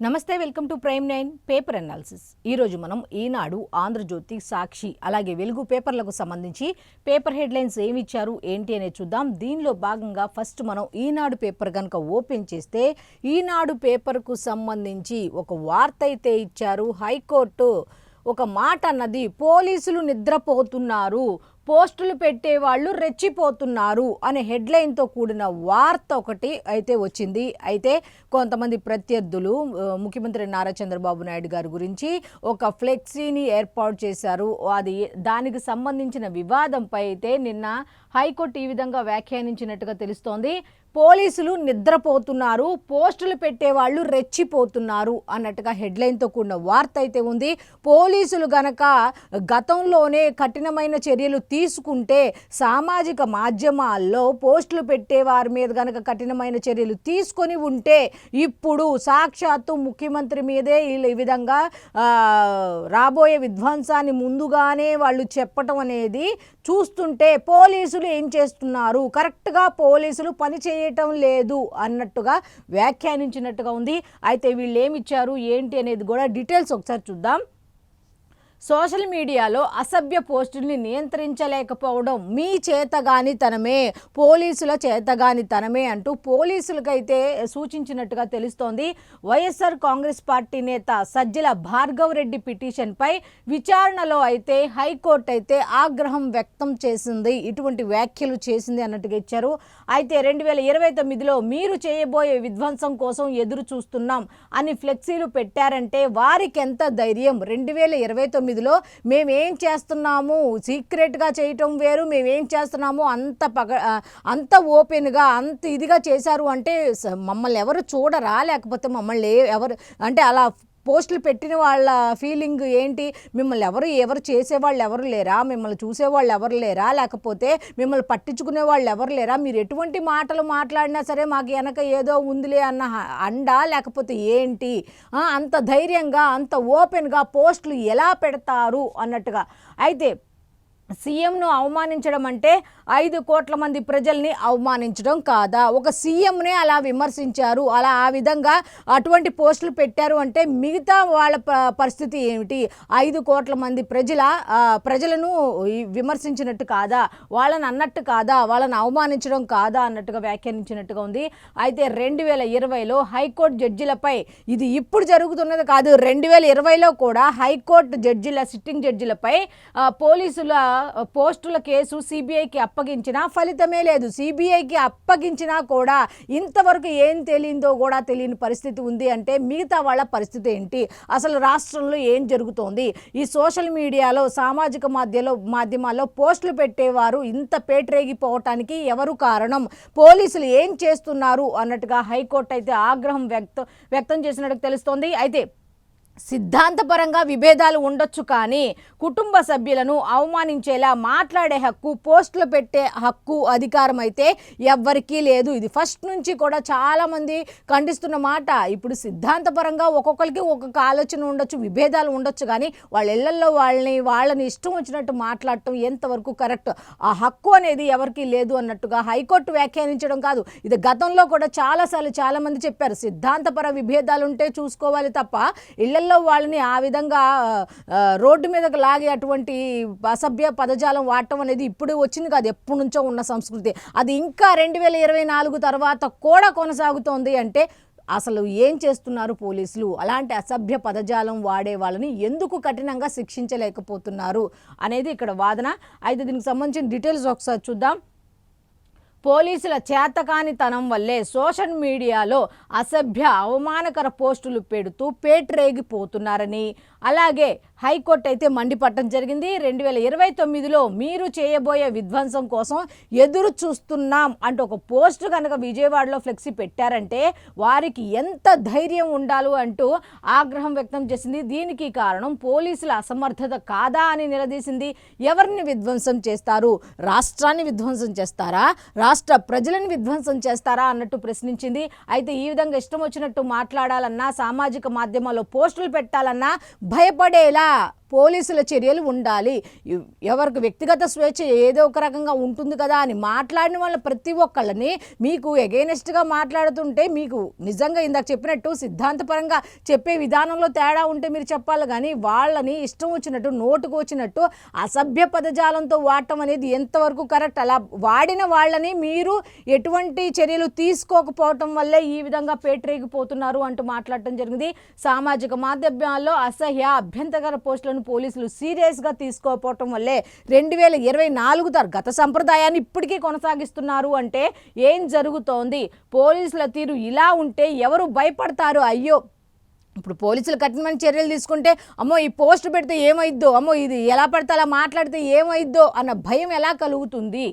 నమస్తే, welcome to prime 9 paper analysis. ఈరోజు మనం ఈనాడు, ఆంధ్రజ్యోతి, సాక్షి అలాగే వెలుగు పేపర్లకు సంబంధించి పేపర్ హెడ్లైన్స్ ఏమి ఇచ్చారు ఏంటి అనేది చూద్దాం. దీనిలో భాగంగా ఫస్ట్ మనం ఈనాడు పేపర్ కనుక ఓపెన్ చేస్తే ఈనాడు పేపర్కు సంబంధించి ఒక వార్త అయితే ఇచ్చారు. హైకోర్టు ఒక మాట అన్నది, పోలీసులు నిద్రపోతున్నారు, పోస్టులు పెట్టేవాళ్ళు రెచ్చిపోతున్నారు అనే హెడ్లైన్తో కూడిన వార్త ఒకటి అయితే వచ్చింది. అయితే కొంతమంది ప్రత్యర్థులు ముఖ్యమంత్రి నారా చంద్రబాబు నాయుడు గారి గురించి ఒక ఫ్లెక్సీని ఏర్పాటు చేశారు. దానికి సంబంధించిన వివాదంపై అయితే నిన్న హైకోర్టు ఈ విధంగా వ్యాఖ్యానించినట్టుగా తెలుస్తోంది. పోలీసులు నిద్రపోతున్నారు, పోస్టులు పెట్టేవాళ్ళు రెచ్చిపోతున్నారు అన్నట్టుగా హెడ్లైన్తో కూడిన వార్త అయితే ఉంది. పోలీసులు గనక గతంలోనే కఠినమైన చర్యలు తీసుకుంటే, సామాజిక మాధ్యమాల్లో పోస్టులు పెట్టే వారి మీద గనక కఠినమైన చర్యలు తీసుకొని ఉంటే, ఇప్పుడు సాక్షాత్తు ముఖ్యమంత్రి మీదే ఈ విధంగా రాబోయే విధ్వంసాన్ని ముందుగానే వాళ్ళు చెప్పటం అనేది చూస్తుంటే పోలీసులు ఏం చేస్తున్నారు, కరెక్ట్గా పోలీసులు పని చేయటం లేదు అన్నట్టుగా వ్యాఖ్యానించినట్టుగా ఉంది. అయితే వీళ్ళు ఏమిచ్చారు ఏంటి అనేది కూడా డీటెయిల్స్ ఒకసారి చూద్దాం. సోషల్ మీడియాలో అసభ్య పోస్టుల్ని నియంత్రించలేకపోవడం మీ చేతగానితనమే, పోలీసుల చేతగానితనమే అంటూ పోలీసులకైతే సూచించినట్టుగా తెలుస్తోంది. వైఎస్ఆర్ కాంగ్రెస్ పార్టీ నేత సజ్జల భార్గవ్ రెడ్డి పిటిషన్పై విచారణలో అయితే హైకోర్టు అయితే ఆగ్రహం వ్యక్తం చేసింది, ఇటువంటి వ్యాఖ్యలు చేసింది అన్నట్టుగా ఇచ్చారు. అయితే 2029లో మీరు చేయబోయే విధ్వంసం కోసం ఎదురు చూస్తున్నాం అని ఫ్లెక్సీలు పెట్టారంటే వారికి ఎంత ధైర్యం? 2029లో మేమేం చేస్తున్నాము, సీక్రెట్గా చేయటం వేరు, మేమేం చేస్తున్నాము అంత ఓపెన్గా అంత ఇదిగా చేశారు అంటే మమ్మల్ని ఎవరు చూడరా, లేకపోతే మమ్మల్ని ఎవరు అంటే అలా పోస్టులు పెట్టిన వాళ్ళ ఫీలింగ్ ఏంటి? మిమ్మల్ని ఎవరు చేసేవాళ్ళు ఎవరు లేరా, మిమ్మల్ని చూసేవాళ్ళు ఎవరు లేరా, లేకపోతే మిమ్మల్ని పట్టించుకునే వాళ్ళు ఎవరు లేరా, మీరు ఎటువంటి మాటలు మాట్లాడినా సరే మాకు వెనక ఏదో ఉందిలే అన్న అండా, లేకపోతే ఏంటి? అంత ధైర్యంగా అంత ఓపెన్గా పోస్టులు ఎలా పెడతారు అన్నట్టుగా. అయితే సీఎంను అవమానించడం అంటే 5 కోట్ల మంది ప్రజల్ని అవమానించడం కాదా? ఒక సీఎంనే అలా విమర్శించారు, అలా ఆ విధంగా అటువంటి పోస్టులు పెట్టారు అంటే మిగతా వాళ్ళ పరిస్థితి ఏమిటి? 5 కోట్ల మంది ప్రజలను విమర్శించినట్టు కాదా, వాళ్ళని అన్నట్టు కాదా, వాళ్ళని అవమానించడం కాదా అన్నట్టుగా వ్యాఖ్యానించినట్టుగా ఉంది. అయితే 2020లో హైకోర్టు జడ్జిలపై, ఇది ఇప్పుడు జరుగుతున్నది కాదు, 2020లో కూడా హైకోర్టు సిట్టింగ్ జడ్జిలపై పోలీసుల పోస్టుల కేసు సిబిఐకి అప్పగించినా ఫలితమే లేదు. సిబిఐకి అప్పగించినా కూడా ఇంతవరకు ఏం తెలియందో కూడా తెలియని పరిస్థితి ఉంది అంటే మిగతా వాళ్ళ పరిస్థితి ఏంటి? అసలు రాష్ట్రంలో ఏం జరుగుతోంది? ఈ సోషల్ మీడియాలో, సామాజిక మాధ్యమాల్లో పోస్టులు పెట్టేవారు ఇంత పేటరేగిపోవటానికి ఎవరు కారణం? పోలీసులు ఏం చేస్తున్నారు అన్నట్టుగా హైకోర్టు అయితే ఆగ్రహం వ్యక్తం చేసినట్టు తెలుస్తోంది. అయితే సిద్ధాంతపరంగా విభేదాలు ఉండొచ్చు, కానీ కుటుంబ సభ్యులను అవమానించేలా మాట్లాడే హక్కు, పోస్టులు పెట్టే హక్కు, అధికారం అయితే ఎవ్వరికీ లేదు. ఇది ఫస్ట్ నుంచి కూడా చాలామంది ఖండిస్తున్న మాట. ఇప్పుడు సిద్ధాంతపరంగా ఒక్కొక్కరికి ఒక్కొక్క ఆలోచన ఉండొచ్చు, విభేదాలు ఉండొచ్చు, కానీ వాళ్ళ ఇళ్లల్లో వాళ్ళని ఇష్టం వచ్చినట్టు మాట్లాడటం ఎంతవరకు కరెక్ట్? ఆ హక్కు అనేది ఎవరికీ లేదు అన్నట్టుగా హైకోర్టు వ్యాఖ్యానించడం కాదు. ఇది గతంలో కూడా చాలాసార్లు చాలామంది చెప్పారు, సిద్ధాంతపర విభేదాలు ఉంటే చూసుకోవాలి తప్ప ఇళ్ల వాళ్ళని ఆ విధంగా రోడ్డు మీదకి లాగే అటువంటి అసభ్య పదజాలం వాడటం అనేది ఇప్పుడు వచ్చింది కాదు, ఎప్పటి నుంచో ఉన్న సంస్కృతి. అది ఇంకా 2024 తర్వాత కూడా కొనసాగుతోంది అంటే అసలు ఏం చేస్తున్నారు పోలీసులు? అలాంటి అసభ్య పదజాలం వాడే వాళ్ళని ఎందుకు కఠినంగా శిక్షించలేకపోతున్నారు అనేది ఇక్కడ వాదన. అయితే దీనికి సంబంధించిన డీటెయిల్స్ ఒకసారి చూద్దాం. పోలీసుల చేతకానితనం వల్లే సోషల్ మీడియాలో అసభ్య అవమానకర పోస్టులు పెడుతూ పేటరేగిపోతున్నారని, అలాగే హైకోర్టు అయితే మండిపట్టడం జరిగింది. 2029లో మీరు చేయబోయే విధ్వంసం కోసం ఎదురు చూస్తున్నాం అంటూ ఒక పోస్టు కనుక విజయవాడలో ఫ్లెక్సీ పెట్టారంటే వారికి ఎంత ధైర్యం ఉండాలి అంటూ ఆగ్రహం వ్యక్తం చేసింది. దీనికి కారణం పోలీసుల అసమర్థత కాదా అని నిలదీసింది. ఎవరిని విధ్వంసం చేస్తారు? రాష్ట్రాన్ని విధ్వంసం చేస్తారా, రాష్ట్ర ప్రజలను విధ్వంసం చేస్తారా అన్నట్టు ప్రశ్నించింది. అయితే ఈ విధంగా ఇష్టం వచ్చినట్టు మాట్లాడాలన్నా, సామాజిక మాధ్యమాల్లో పోస్టులు పెట్టాలన్నా భయపడేలా పోలీసుల చర్యలు ఉండాలి. ఎవరికి వ్యక్తిగత స్వేచ్ఛ ఏదో ఒక రకంగా ఉంటుంది కదా అని మాట్లాడిన వాళ్ళ ప్రతి ఒక్కళ్ళని మీకు ఎగైనెస్ట్గా మాట్లాడుతుంటే మీకు నిజంగా ఇందాక చెప్పినట్టు సిద్ధాంతపరంగా చెప్పే విధానంలో తేడా ఉంటే మీరు చెప్పాలి. కానీ వాళ్ళని ఇష్టం వచ్చినట్టు నోటుకు వచ్చినట్టు అసభ్య పదజాలంతో వాడటం అనేది ఎంతవరకు కరెక్ట్? అలా వాడిన వాళ్ళని మీరు ఎటువంటి చర్యలు తీసుకోకపోవటం వల్లే ఈ విధంగా పేటరేగిపోతున్నారు అంటూ మాట్లాడటం జరిగింది. సామాజిక మాధ్యమాల్లో అసహ్య అభ్యంతరకర పోస్టులను పోలీసులు సీరియస్గా తీసుకోకపోవటం వల్లే 2024 గత సంప్రదాయాన్ని ఇప్పటికీ కొనసాగిస్తున్నారు. అంటే ఏం జరుగుతోంది? పోలీసుల తీరు ఇలా ఉంటే ఎవరు భయపడతారు? అయ్యో, ఇప్పుడు పోలీసులు కఠినమైన చర్యలు తీసుకుంటే అమ్మో ఈ పోస్ట్ పెడితే ఏమైద్దో, అమ్మో ఇది ఎలా పడితే అలా మాట్లాడితే ఏమైద్దో అన్న భయం ఎలా కలుగుతుంది?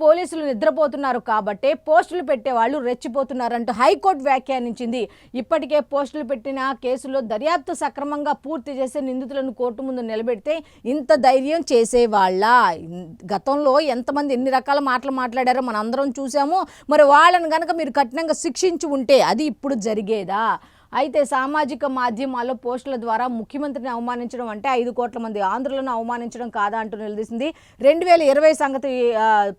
పోలీసులు నిద్రపోతున్నారు కాబట్టే పోస్టులు పెట్టేవాళ్ళు రెచ్చిపోతున్నారంటూ హైకోర్టు వ్యాఖ్యానించింది. ఇప్పటికే పోస్టులు పెట్టిన కేసులో దర్యాప్తు సక్రమంగా పూర్తి చేసే నిందితులను కోర్టు ముందు నిలబెడితే ఇంత ధైర్యం చేసేవాళ్ళ? గతంలో ఎంతమంది ఎన్ని రకాల మాటలు మాట్లాడారో మనందరం చూసాము. మరి వాళ్ళని కనుక మీరు కఠినంగా శిక్షించి ఉంటే అది ఇప్పుడు జరిగేదా? అయితే సామాజిక మాధ్యమాల్లో పోస్టుల ద్వారా ముఖ్యమంత్రిని అవమానించడం అంటే 5 కోట్ల మంది ఆంధ్రులను అవమానించడం కాదా అంటూ నిలదీసింది. 2020 సంగతి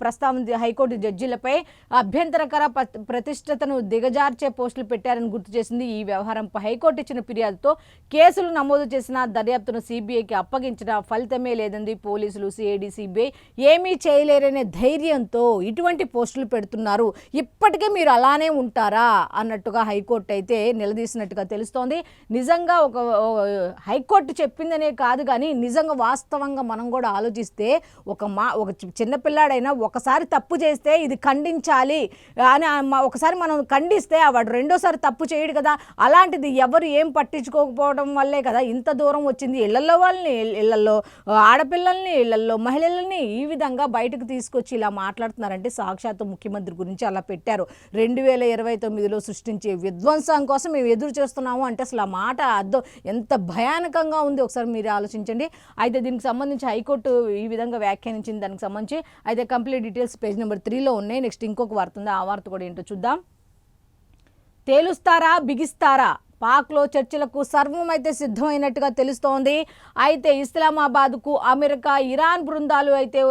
ప్రస్తావన హైకోర్టు జడ్జీలపై అభ్యంతరకర ప్రతిష్టతను దిగజార్చే పోస్టులు పెట్టారని గుర్తు చేసింది. ఈ వ్యవహారంపై హైకోర్టు ఇచ్చిన ఫిర్యాదుతో కేసులు నమోదు చేసిన దర్యాప్తును సిబిఐకి అప్పగించిన ఫలితమే లేదంది. పోలీసులు, సిఐడి, సిబిఐ ఏమీ చేయలేరనే ధైర్యంతో ఇటువంటి పోస్టులు పెడుతున్నారు. ఇప్పటికే మీరు అలానే ఉంటారా అన్నట్టుగా హైకోర్టు అయితే నిలదీసిన తెలుస్తోంది. నిజంగా ఒక హైకోర్టు చెప్పిందనే కాదు కానీ నిజంగా వాస్తవంగా మనం కూడా ఆలోచిస్తే ఒక చిన్నపిల్లాడైనా ఒకసారి తప్పు చేస్తే ఇది ఖండించాలి అని ఒకసారి మనం ఖండిస్తే వాడు రెండోసారి తప్పు చేయడు కదా. అలాంటిది ఎవరు ఏం పట్టించుకోకపోవడం వల్లే కదా ఇంత దూరం వచ్చింది. ఇళ్లలో వాళ్ళని, ఇళ్లలో ఆడపిల్లల్ని, ఇళ్లలో మహిళల్ని ఈ విధంగా బయటకు తీసుకొచ్చి ఇలా మాట్లాడుతున్నారంటే సాక్షాత్తు ముఖ్యమంత్రి గురించి అలా పెట్టారు. 2029లో సృష్టించే విధ్వంసం కోసం మేము ఎదురు చేస్తున్నాము అంటే అసలు ఆ మాట అర్థం ఎంత భయానకంగా ఉంది ఒకసారి మీరు ఆలోచించండి. అయితే దీనికి సంబంధించి హైకోర్టు ఈ విధంగా వ్యాఖ్యానించింది. దానికి సంబంధించి అయితే కంప్లీట్ డీటెయిల్స్ పేజ్ నెంబర్ 3లో ఉన్నాయి. నెక్స్ట్ ఇంకొక వార్త ఉంది, ఆ వార్త కూడా ఏంటో చూద్దాం. తేలుస్తారా బిగిస్తారా? పాక్లో చర్చలకు సర్వం అయితే సిద్ధమైనట్టుగా తెలుస్తోంది. అయితే ఇస్లామాబాద్కు అమెరికా, ఇరాన్ బృందాలు అయితే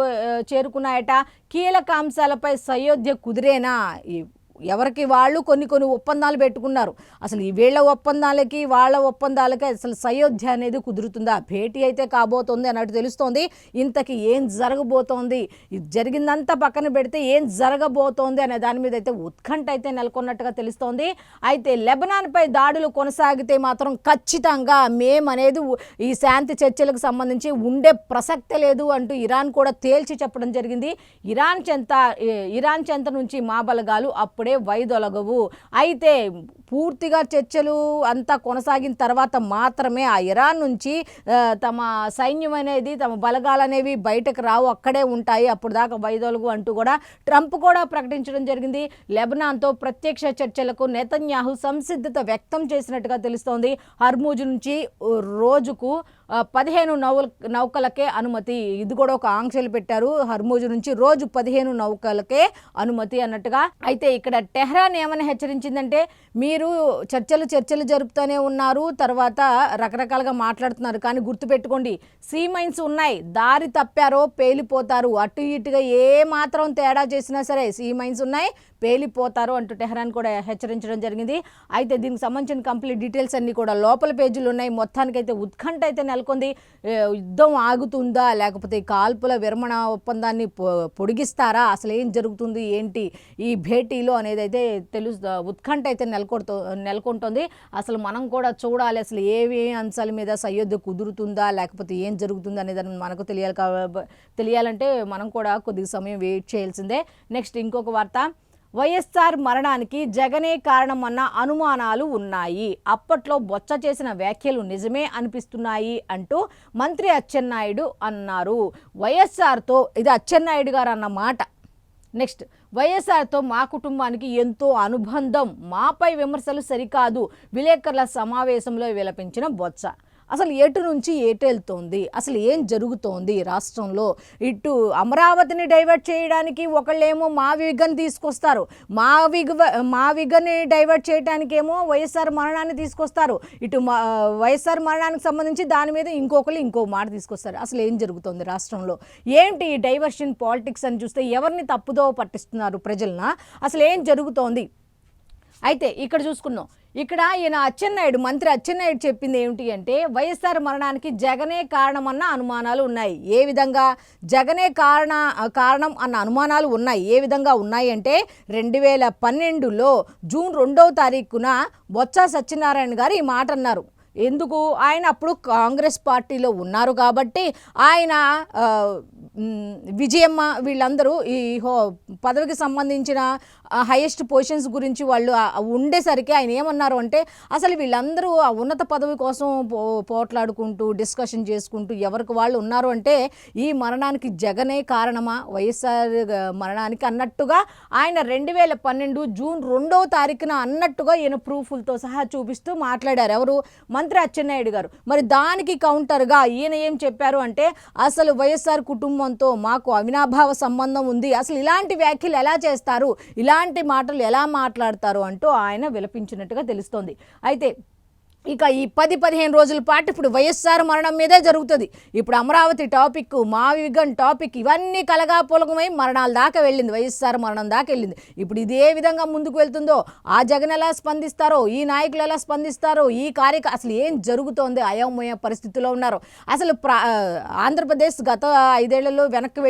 చేరుకున్నాయట. కీలక అంశాలపై సయోధ్య కుదిరేనా? ఎవరికి వాళ్ళు కొన్ని ఒప్పందాలు పెట్టుకున్నారు. అసలు ఈ వీళ్ళ ఒప్పందాలకి వాళ్ళ ఒప్పందాలకి అసలు సయోధ్య అనేది కుదురుతుందా? భేటీ అయితే కాబోతోంది అన్నట్టు తెలుస్తోంది. ఇంతకీ ఏం జరగబోతోంది, జరిగిందంతా పక్కన పెడితే ఏం జరగబోతోంది అనే దాని మీద అయితే ఉత్కంఠ అయితే నెలకొన్నట్టుగా తెలుస్తోంది. అయితే లెబనాన్పై దాడులు కొనసాగితే మాత్రం ఖచ్చితంగా అనేది ఈ శాంతి చర్చలకు సంబంధించి ఉండే ప్రసక్తే లేదు అంటూ ఇరాన్ కూడా తేల్చి చెప్పడం జరిగింది. ఇరాన్ చెంత నుంచి మా బలగాలు అప్పుడే వైదొలగవు. అయితే పూర్తిగా చర్చలు అంతా కొనసాగిన తర్వాత మాత్రమే ఆ ఇరాన్ నుంచి తమ సైన్యం అనేది, తమ బలగాలు అనేవి బయటకు రావు, అక్కడే ఉంటాయి, అప్పుడు దాకా వైదొలగు అంటూ కూడా ట్రంప్ కూడా ప్రకటించడం జరిగింది. లెబనాన్తో ప్రత్యక్ష చర్చలకు నెతన్యాహు సంసిద్ధత వ్యక్తం చేసినట్టుగా తెలుస్తోంది. హర్మూజ్ నుంచి రోజుకు 15 నౌకలకే అనుమతి, ఇది కూడా ఒక ఆంక్షలు పెట్టారు. హర్మూజ్ నుంచి రోజు 15 నౌకలకే అనుమతి అన్నట్టుగా. అయితే ఇక్కడ టెహ్రాన్ ఏమని హెచ్చరించిందంటే మీరు చర్చలు జరుపుతూనే ఉన్నారు, తర్వాత రకరకాలుగా మాట్లాడుతున్నారు, కానీ గుర్తుపెట్టుకోండి సీ మైన్స్ ఉన్నాయి, దారి తప్పారో పేలిపోతారు, అటు ఇటుగా ఏ మాత్రం తేడా చేసినా సరే సీ మైన్స్ ఉన్నాయి, పేలిపోతారు అంటూ టెహ్రాన్ కూడా హెచ్చరించడం జరిగింది. అయితే దీనికి సంబంధించిన కంప్లీట్ డీటెయిల్స్ అన్నీ కూడా లోపల పేజీలు ఉన్నాయి. మొత్తానికైతే ఉత్కంఠ అయితే నెలకొంది. యుద్ధం ఆగుతుందా లేకపోతే కాల్పుల విరమణ ఒప్పందాన్ని పొడిగిస్తారా, అసలు ఏం జరుగుతుంది ఏంటి ఈ భేటీలో అనేది అయితే ఉత్కంఠ అయితే నెలకొంటుంది. అసలు మనం కూడా చూడాలి అసలు ఏవే అంశాల మీద సయోధ్య కుదురుతుందా లేకపోతే ఏం జరుగుతుంది అనేది మనకు తెలియాలంటే మనం కూడా కొద్ది సమయం వెయిట్ చేయాల్సిందే. నెక్స్ట్ ఇంకొక వార్త, వైఎస్ఆర్ మరణానికి జగనే కారణమన్న అనుమానాలు ఉన్నాయి, అప్పట్లో బొత్స చేసిన వ్యాఖ్యలు నిజమే అనిపిస్తున్నాయి అంటూ మంత్రి అచ్చెన్నాయుడు అన్నారు. వైఎస్ఆర్తో, ఇది అచ్చెన్నాయుడు గారు అన్న మాట. నెక్స్ట్, వైఎస్ఆర్తో మా కుటుంబానికి ఎంతో అనుబంధం, మాపై విమర్శలు సరికాదు, విలేకరుల సమావేశంలో విలపించిన బొత్స. అసలు ఎటు నుంచి ఎటు వెళ్తోంది, అసలు ఏం జరుగుతోంది రాష్ట్రంలో? ఇటు అమరావతిని డైవర్ట్ చేయడానికి ఒకళ్ళేమో మా విగన్ తీసుకొస్తారు, మా విగన్ని డైవర్ట్ చేయడానికేమో వైఎస్ఆర్ మరణాన్ని తీసుకొస్తారు, ఇటు వైఎస్ఆర్ మరణానికి సంబంధించి దాని మీద ఇంకొకరు ఇంకో మాట తీసుకొస్తారు. అసలు ఏం జరుగుతోంది రాష్ట్రంలో? ఏంటి ఈ డైవర్షన్ పాలిటిక్స్ అని చూస్తే ఎవరిని తప్పుదో పట్టిస్తున్నారు ప్రజలన? అసలు ఏం జరుగుతోంది? అయితే ఇక్కడ చూసుకున్నాం, ఇక్కడ ఈయన అచ్చెన్నాయుడు, మంత్రి అచ్చెన్నాయుడు చెప్పింది ఏమిటి అంటే వైఎస్ఆర్ మరణానికి జగనే కారణమన్న అనుమానాలు ఉన్నాయి. ఏ విధంగా జగనే కారణం అన్న అనుమానాలు ఉన్నాయి? ఏ విధంగా ఉన్నాయి అంటే 2012లో జూన్ 2వ తారీఖున బొత్స సత్యనారాయణ గారు ఈ మాట అన్నారు. ఎందుకు? ఆయన అప్పుడు కాంగ్రెస్ పార్టీలో ఉన్నారు కాబట్టి ఆయన విజయమ్మ వీళ్ళందరూ ఈ పదవికి సంబంధించిన హైయెస్ట్ పొజిషన్స్ గురించి వాళ్ళు ఉండేసరికి ఆయన ఏమన్నారు అంటే అసలు వీళ్ళందరూ ఆ ఉన్నత పదవి కోసం పోట్లాడుకుంటూ డిస్కషన్ చేసుకుంటూ ఎవరికి వాళ్ళు ఉన్నారు అంటే ఈ మరణానికి జగనే కారణమా వైఎస్ఆర్ మరణానికి అన్నట్టుగా ఆయన 2012 జూన్ 2వ తారీఖున అన్నట్టుగా ఈయన ప్రూఫ్లతో సహా చూపిస్తూ మాట్లాడారు. ఎవరు? మంత్రి అచ్చెన్నాయుడు గారు. మరి దానికి కౌంటర్గా ఈయన ఏం చెప్పారు అంటే అసలు వైఎస్ఆర్ కుటుంబంతో మాకు అవినాభావ సంబంధం ఉంది, అసలు ఇలాంటి వ్యాఖ్యలు ఎలా చేస్తారు, ఇలాంటి మాటలు ఎలా మాట్లాడతారు అంటూ ఆయన విలపించినట్టుగా తెలుస్తోంది. అయితే ఇక ఈ 10-15 రోజుల పాటు ఇప్పుడు వైఎస్ఆర్ మరణం మీదే జరుగుతుంది. ఇప్పుడు అమరావతి టాపిక్, మా విగన్ టాపిక్ ఇవన్నీ కలగాపులగమై మరణాల దాకా వెళ్ళింది, వైఎస్ఆర్ మరణం దాకా వెళ్ళింది. ఇప్పుడు ఇది ఏ విధంగా ముందుకు వెళ్తుందో, ఆ జగన్ ఎలా స్పందిస్తారో, ఈ నాయకులు ఎలా స్పందిస్తారో, ఈ అసలు ఏం జరుగుతోంది, అయోమయ పరిస్థితిలో ఉన్నారు. అసలు ఆంధ్రప్రదేశ్ గత 5 ఏళ్లలో వెనక్కి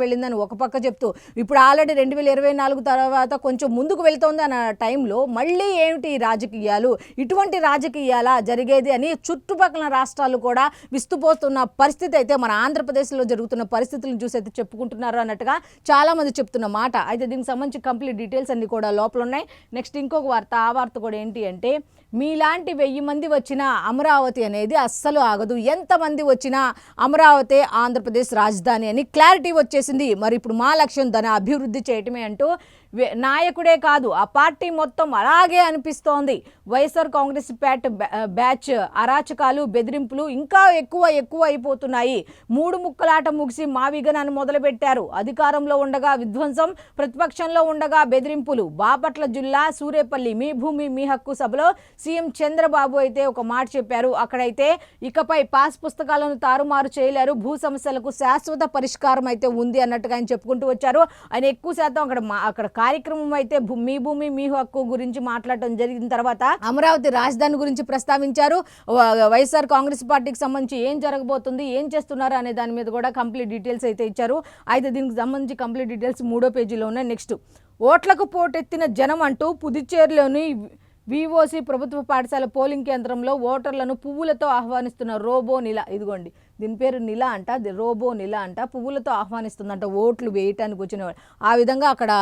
వెళ్ళిందని ఒక పక్క చెప్తూ ఇప్పుడు ఆల్రెడీ 2024 తర్వాత కొంచెం ముందుకు వెళ్తోంది అన్న టైంలో మళ్ళీ ఏమిటి రాజకీయాలు, ఇటువంటి రాజకీయాలా జరిగేది అని చుట్టుపక్కల రాష్ట్రాలు కూడా విస్తుపోతున్న పరిస్థితి అయితే మన ఆంధ్రప్రదేశ్లో జరుగుతున్న పరిస్థితులను చూసి అయితే చెప్పుకుంటున్నారు అన్నట్టుగా చాలామంది చెప్తున్న మాట. అయితే దీనికి సంబంధించి కంప్లీట్ డీటెయిల్స్ అన్నీ కూడా లోపల ఉన్నాయి. నెక్స్ట్ ఇంకొక వార్త, ఆ వార్త కూడా ఏంటి అంటే మీలాంటి 1000 మంది వచ్చినా అమరావతి అనేది అస్సలు ఆగదు, ఎంతమంది వచ్చినా అమరావతి ఆంధ్రప్రదేశ్ రాజధాని అని క్లారిటీ వచ్చేసింది. మరి ఇప్పుడు మా లక్ష్యం దాన్ని అభివృద్ధి చేయటమే అంటూ నాయకుడే కాదు ఆ పార్టీ మొత్తం అలాగే అనిపిస్తోంది. వైఎస్ఆర్ కాంగ్రెస్ బ్యాచ్ అరాచకాలు, బెదిరింపులు ఇంకా ఎక్కువ అయిపోతున్నాయి. 3 ముక్కలాట ముగిసి మా విగనాన్ని మొదలుపెట్టారు. అధికారంలో ఉండగా విధ్వంసం, ప్రతిపక్షంలో ఉండగా బెదిరింపులు. బాపట్ల జిల్లా సూరేపల్లి మీ భూమి మీ హక్కు సభలో సీఎం చంద్రబాబు అయితే ఒక మాట చెప్పారు. అక్కడైతే ఇకపై పాస్ పుస్తకాలను తారుమారు చేయలేరు, భూ సమస్యలకు శాశ్వత పరిష్కారం అయితే ఉంది అన్నట్టుగా ఆయన చెప్పుకుంటూ వచ్చారు. ఆయన ఎక్కువ శాతం అక్కడ కార్యక్రమం అయితే మీ భూమి మీ హక్కు గురించి మాట్లాడటం జరిగిన తర్వాత అమరావతి రాజధాని గురించి ప్రస్తావించారు. వైఎస్ఆర్ కాంగ్రెస్ పార్టీకి సంబంధించి ఏం జరగబోతుంది, ఏం చేస్తున్నారు అనే దాని మీద కూడా కంప్లీట్ డీటెయిల్స్ అయితే ఇచ్చారు. అయితే దీనికి సంబంధించి కంప్లీట్ డీటెయిల్స్ 3వ పేజీలో ఉన్నాయి. నెక్స్ట్ ఓట్లకు పోటెత్తిన జనం అంటూ పుదుచ్చేరిలోని విఓసి ప్రభుత్వ పాఠశాల పోలింగ్ కేంద్రంలో ఓటర్లను పువ్వులతో ఆహ్వానిస్తున్న రోబో నిల. ఇదిగోండి దీని పేరు నిల అంట, రోబో నిల అంట. పువ్వులతో ఆహ్వానిస్తుందంట ఓట్లు వేయటానికి వచ్చిన. ఆ విధంగా అక్కడ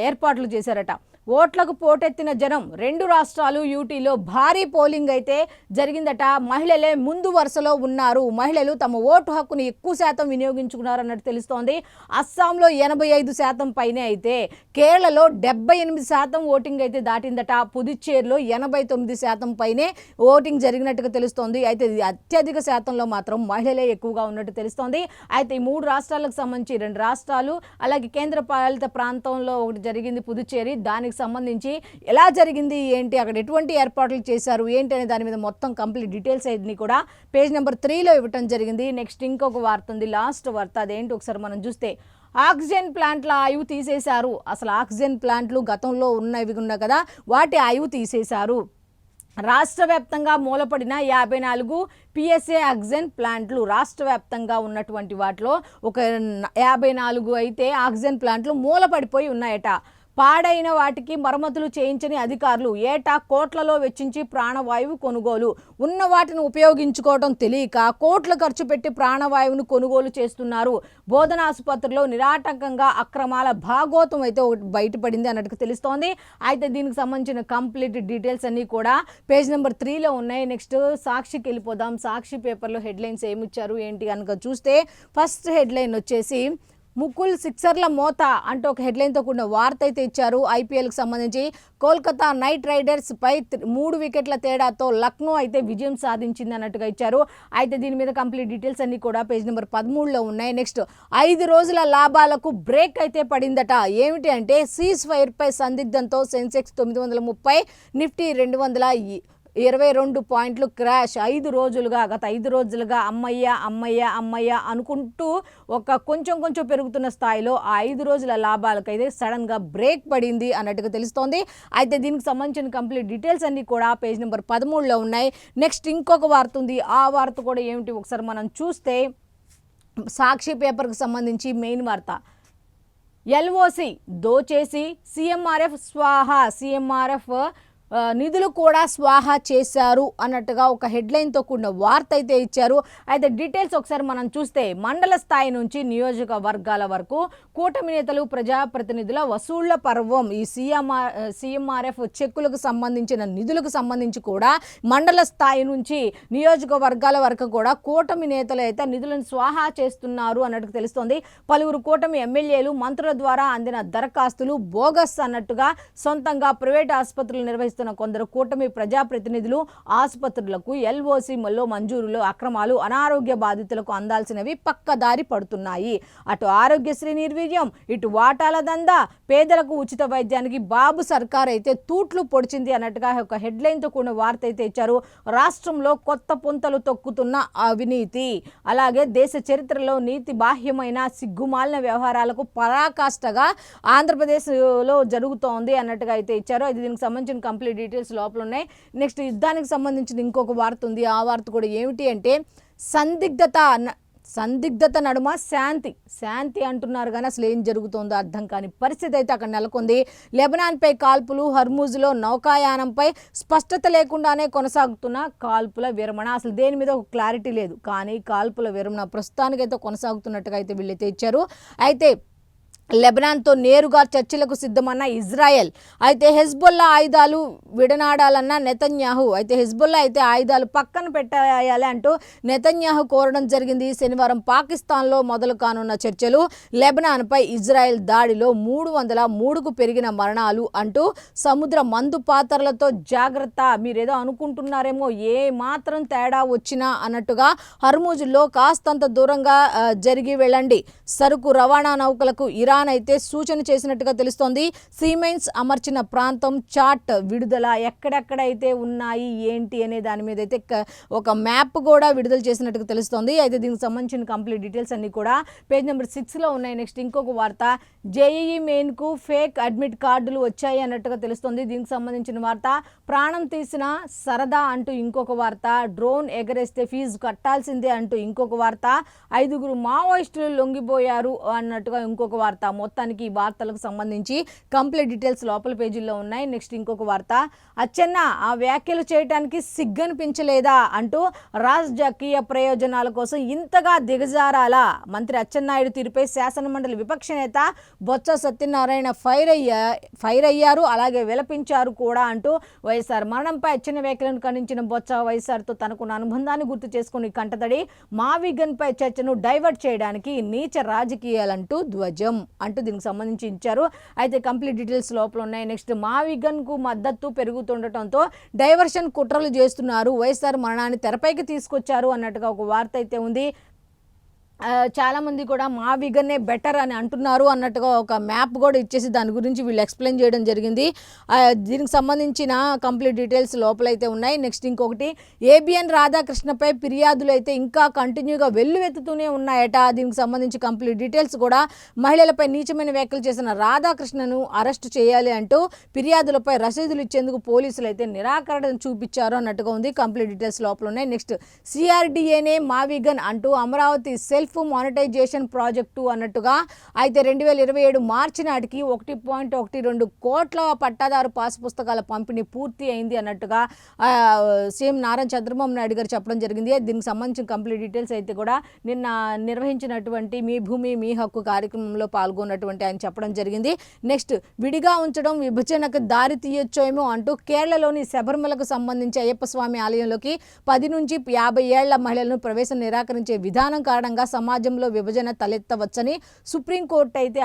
ఏర్పాట్లు చేశారట. ఓట్లకు పోటెత్తిన జనం. 2 రాష్ట్రాలు యూటీలో భారీ పోలింగ్ అయితే జరిగిందట. మహిళలే ముందు వరుసలో ఉన్నారు. మహిళలు తమ ఓటు హక్కును ఎక్కువ శాతం వినియోగించుకున్నారు అన్నట్టు తెలుస్తోంది. అస్సాంలో 85% పైనే అయితే, కేరళలో 78% ఓటింగ్ అయితే దాటిందట. పుదుచ్చేరిలో 89% పైనే ఓటింగ్ జరిగినట్టుగా తెలుస్తోంది. అయితే అత్యధిక శాతంలో మాత్రం మహిళలే ఎక్కువగా ఉన్నట్టు తెలుస్తోంది. అయితే ఈ 3 రాష్ట్రాలకు సంబంధించి 2 రాష్ట్రాలు అలాగే కేంద్ర పాలిత ప్రాంతంలో ఒకటి జరిగింది పుదుచ్చేరి. దానికి సంబంధించి ఎలా జరిగింది ఏంటి, అక్కడ ఎటువంటి ఏర్పాట్లు చేశారు ఏంటి అనే దాని మీద మొత్తం కంప్లీట్ డీటెయిల్స్ అన్ని కూడా పేజ్ నెంబర్ 3లో ఇవ్వటం జరిగింది. నెక్స్ట్ ఇంకొక వార్త ఉంది, లాస్ట్ వార్త. అదేంటి ఒకసారి మనం చూస్తే ఆక్సిజన్ ప్లాంట్ల ఆయువు తీసేశారు. అసలు ఆక్సిజన్ ప్లాంట్లు గతంలో ఉన్నవి ఉన్నాయి కదా, వాటి ఆయువు తీసేశారు. రాష్ట్ర వ్యాప్తంగా మూలపడిన 54 పిఎస్ఏ ఆక్సిజన్ ప్లాంట్లు, రాష్ట్ర వ్యాప్తంగా ఉన్నటువంటి వాటిలో ఒక 54 అయితే ఆక్సిజన్ ప్లాంట్లు మూలపడిపోయి ఉన్నాయట. పాడైన వాటికి మరమ్మతులు చేయించని అధికారులు ఏటా కోట్లలో వెచ్చించి ప్రాణవాయువు కొనుగోలు. ఉన్న వాటిని ఉపయోగించుకోవడం తెలియక కోట్లు ఖర్చు పెట్టి ప్రాణవాయువును కొనుగోలు చేస్తున్నారు. బోధనాసుపత్రిలో నిరాటంకంగా అక్రమాల భాగోతం అయితే ఒకటి బయటపడింది అన్నట్టు తెలుస్తోంది. అయితే దీనికి సంబంధించిన కంప్లీట్ డీటెయిల్స్ అన్నీ కూడా పేజ్ నెంబర్ 3లో ఉన్నాయి. నెక్స్ట్ సాక్షికి వెళ్ళిపోదాం. సాక్షి పేపర్లో హెడ్లైన్స్ ఏమిచ్చారు ఏంటి కనుక చూస్తే ఫస్ట్ హెడ్లైన్ వచ్చేసి ముకుల్ సిక్సర్ల మోత అంటూ ఒక హెడ్లైన్తో కూడిన వార్త అయితే ఇచ్చారు. ఐపీఎల్కి సంబంధించి కోల్కతా నైట్ రైడర్స్ పై 3 వికెట్ల తేడాతో లక్నో అయితే విజయం సాధించింది అన్నట్టుగా ఇచ్చారు. అయితే దీని మీద కంప్లీట్ డీటెయిల్స్ అన్ని కూడా పేజ్ నెంబర్ 13లో ఉన్నాయి. నెక్స్ట్ 5 రోజుల లాభాలకు బ్రేక్ అయితే పడిందట. ఏమిటి అంటే సీజ్ ఫైర్ పై సందిగ్ధంతో సెన్సెక్స్ 930, నిఫ్టీ 222 పాయింట్లు క్రాష్. గత 5 రోజులుగా అమ్మయ్య అనుకుంటూ ఒక కొంచెం పెరుగుతున్న స్థాయిలో ఆ 5 రోజుల లాభాలకైతే సడన్గా బ్రేక్ పడింది అన్నట్టుగా తెలుస్తోంది. అయితే దీనికి సంబంధించిన కంప్లీట్ డీటెయిల్స్ అన్నీ కూడా పేజ్ నెంబర్ 13లో ఉన్నాయి. నెక్స్ట్ ఇంకొక వార్త ఉంది. ఆ వార్త కూడా ఏమిటి ఒకసారి మనం చూస్తే సాక్షి పేపర్కి సంబంధించి మెయిన్ వార్త. ఎల్ఓసి దోచేసి సీఎంఆర్ఎఫ్ స్వాహా, సీఎంఆర్ఎఫ్ నిధులు కూడా స్వాహా చేశారు అన్నట్టుగా ఒక హెడ్లైన్తో కూడిన వార్త అయితే ఇచ్చారు. అయితే డీటెయిల్స్ ఒకసారి మనం చూస్తే మండల స్థాయి నుంచి నియోజకవర్గాల వరకు కూటమి నేతలు ప్రజాప్రతినిధుల వసూళ్ల పర్వం. ఈ సీఎంఆర్ఎఫ్ చెక్కులకు సంబంధించిన నిధులకు సంబంధించి కూడా మండల స్థాయి నుంచి నియోజకవర్గాల వరకు కూడా కూటమి నేతలు అయితే నిధులను స్వాహా చేస్తున్నారు అన్నట్టు తెలుస్తోంది. పలువురు కూటమి ఎమ్మెల్యేలు మంత్రుల ద్వారా అందిన దరఖాస్తులు బోగస్ అన్నట్టుగా సొంతంగా ప్రైవేట్ ఆసుపత్రులు నిర్వహిస్తున్న కొందరు కూటమి ప్రజాప్రతినిధులు ఆసుపత్రులకు ఎల్ఓసీలో మంజూరులో అక్రమాలు, అనారోగ్య బాధితులకు అందాల్సినవి పక్కదారి పడుతున్నాయి. అటు ఆరోగ్యశ్రీ నిర్వీర్యం, ఇటు వాటాల దందా, పేదలకు ఉచిత వైద్యానికి బాబు సర్కార్ అయితే తూట్లు పొడిచింది అన్నట్టుగా ఒక హెడ్లైన్తో కూడిన వార్త అయితే ఇచ్చారు. రాష్ట్రంలో కొత్త పుంతలు తొక్కుతున్న అవినీతి, అలాగే దేశ చరిత్రలో నీతి బాహ్యమైన సిగ్గుమాలిన వ్యవహారాలకు పరాకాష్ఠగా ఆంధ్రప్రదేశ్లో జరుగుతోంది అన్నట్టుగా అయితే ఇచ్చారు. అది దీనికి సంబంధించిన కంప్లీట్ డీటెయిల్స్ లోపల ఉన్నాయి. నెక్స్ట్ యుద్ధానికి సంబంధించిన ఇంకొక వార్త ఉంది. ఆ వార్త కూడా ఏమిటి అంటే సందిగ్ధత నడుమ శాంతి అంటున్నారు కానీ అసలు ఏం జరుగుతుందో అర్థం కాని పరిస్థితి అయితే అక్కడ నెలకొంది. లెబనాన్పై కాల్పులు, హర్మూజ్లో నౌకాయానంపై స్పష్టత లేకుండానే కొనసాగుతున్న కాల్పుల విరమణ. అసలు దేని మీద ఒక క్లారిటీ లేదు, కానీ కాల్పుల విరమణ ప్రస్తుతానికైతే కొనసాగుతున్నట్టుగా అయితే వీళ్ళైతే ఇచ్చారు. అయితే లెబనాన్తో నేరుగా చర్చలకు సిద్ధమన్న ఇజ్రాయెల్, అయితే హెజ్బొల్లా ఆయుధాలు విడనాడాలన్న నెతన్యాహు, అయితే హెజ్బొల్లా అయితే ఆయుధాలు పక్కన పెట్టేయాలి అంటూ నెతన్యాహు కోరడం జరిగింది. శనివారం పాకిస్తాన్లో మొదలు కానున్న చర్చలు, లెబనాన్పై ఇజ్రాయెల్ దాడిలో 303కు పెరిగిన మరణాలు అంటూ సముద్ర మందు పాత్రలతో జాగ్రత్త, మీరేదో అనుకుంటున్నారేమో ఏ మాత్రం తేడా వచ్చినా అన్నట్టుగా హర్మూజ్లో కాస్తంత దూరంగా జరిగి వెళ్ళండి. సరుకు రవాణా నౌకలకు ఇరాన్ అయితే సూచన చేసినట్టుగా తెలుస్తోంది. సీమెన్స్ అమర్చిన ప్రాంతం చార్ట్ విడుదల, ఎక్కడెక్కడైతే ఉన్నాయి ఏంటి అనే దాని మీద అయితే ఒక మ్యాప్ కూడా విడుదల చేసినట్టుగా తెలుస్తోంది. అయితే దీనికి సంబంధించిన కంప్లీట్ డీటెయిల్స్ అన్ని కూడా పేజ్ నెంబర్ 6లో ఉన్నాయి. నెక్స్ట్ ఇంకొక వార్త, జేఈఈ మెయిన్కు ఫేక్ అడ్మిట్ కార్డులు వచ్చాయి అన్నట్టుగా తెలుస్తోంది. దీనికి సంబంధించిన వార్త, ప్రాణం తీసిన సరదా అంటూ ఇంకొక వార్త, డ్రోన్ ఎగరేస్తే ఫీజు కట్టాల్సిందే అంటూ ఇంకొక వార్త, 5 మావోయిస్టులు లొంగిపోయారు అన్నట్టుగా ఇంకొక వార్త. మొత్తానికి ఈ వార్తలకు సంబంధించి కంప్లీట్ డీటెయిల్స్ లోపల పేజీల్లో ఉన్నాయి. నెక్స్ట్ ఇంకొక వార్త, అచ్చెన్న ఆ వ్యాఖ్యలు చేయడానికి సిగ్గనిపించలేదా అంటూ రాజకీయ ప్రయోజనాల కోసం ఇంతగా దిగజారాలా? మంత్రి అచ్చెన్నాయుడు తీరుపై శాసనమండలి విపక్ష నేత బొత్స సత్యనారాయణ ఫైర్ అయ్యారు, అలాగే విలపించారు కూడా అంటూ వైఎస్ఆర్ మరణంపై అచ్చెన్న వ్యాఖ్యలను ఖండించిన బొత్స వైఎస్ఆర్తో తనకున్న అనుబంధాన్ని గుర్తు చేసుకుని కంటతడి, మావిగన్పై చర్చను డైవర్ట్ చేయడానికి నీచ రాజకీయాలంటూ ధ్వజం అంటూ దీనికి సంబంధించి ఇచ్చారు. అయితే కంప్లీట్ డీటెయిల్స్ లోపల ఉన్నాయి. నెక్స్ట్ మావిగన్కు మద్దతు పెరుగుతుండటంతో డైవర్షన్ కుట్రలు చేస్తున్నారు, వైఎస్ఆర్ మరణాన్ని తెరపైకి తీసుకొచ్చారు అన్నట్టుగా ఒక వార్త అయితే ఉంది. చాలామంది కూడా మా విగన్నే బెటర్ అని అంటున్నారు అన్నట్టుగా ఒక మ్యాప్ కూడా ఇచ్చేసి దాని గురించి వీళ్ళు ఎక్స్ప్లెయిన్ చేయడం జరిగింది. దీనికి సంబంధించిన కంప్లీట్ డీటెయిల్స్ లోపలైతే ఉన్నాయి. నెక్స్ట్ ఇంకొకటి, ఏబిఎన్ రాధాకృష్ణపై ఫిర్యాదులు అయితే ఇంకా కంటిన్యూగా వెల్లువెత్తుతూనే ఉన్నాయట. దీనికి సంబంధించి కంప్లీట్ డీటెయిల్స్ కూడా, మహిళలపై నీచమైన వ్యాఖ్యలు చేసిన రాధాకృష్ణను అరెస్టు చేయాలి అంటూ ఫిర్యాదులపై రసీదులు ఇచ్చేందుకు పోలీసులు అయితే నిరాకరణ చూపించారు అన్నట్టుగా ఉంది. కంప్లీట్ డీటెయిల్స్ లోపల ఉన్నాయి. నెక్స్ట్, సిఆర్డిఏనే మావిగన్ అంటూ అమరావతి సెల్ఫ్ మానిటైజేషన్ ప్రాజెక్టు అన్నట్టుగా. అయితే 2027 మార్చి నాటికి 1.12 కోట్ల పట్టాదారు పాస్ పుస్తకాల పంపిణీ పూర్తి అయింది అన్నట్టుగా సీఎం నారా చంద్రబాబు నాయుడు గారు చెప్పడం జరిగింది. దీనికి సంబంధించిన కంప్లీట్ డీటెయిల్స్ అయితే కూడా నిన్న నిర్వహించినటువంటి మీ భూమి మీ హక్కు కార్యక్రమంలో పాల్గొన్నటువంటి ఆయన చెప్పడం జరిగింది. నెక్స్ట్, విడిగా ఉంచడం విభజనకు దారి తీయొచ్చేమో అంటూ కేరళలోని శబరిమలకు సంబంధించి అయ్యప్ప స్వామి ఆలయంలోకి 10 నుంచి 50 ఏళ్ల మహిళలను ప్రవేశం నిరాకరించే విధానం కారణంగా సమాజంలో విభజన తలెత్తవచ్చని సుప్రీంకోర్టు అయితే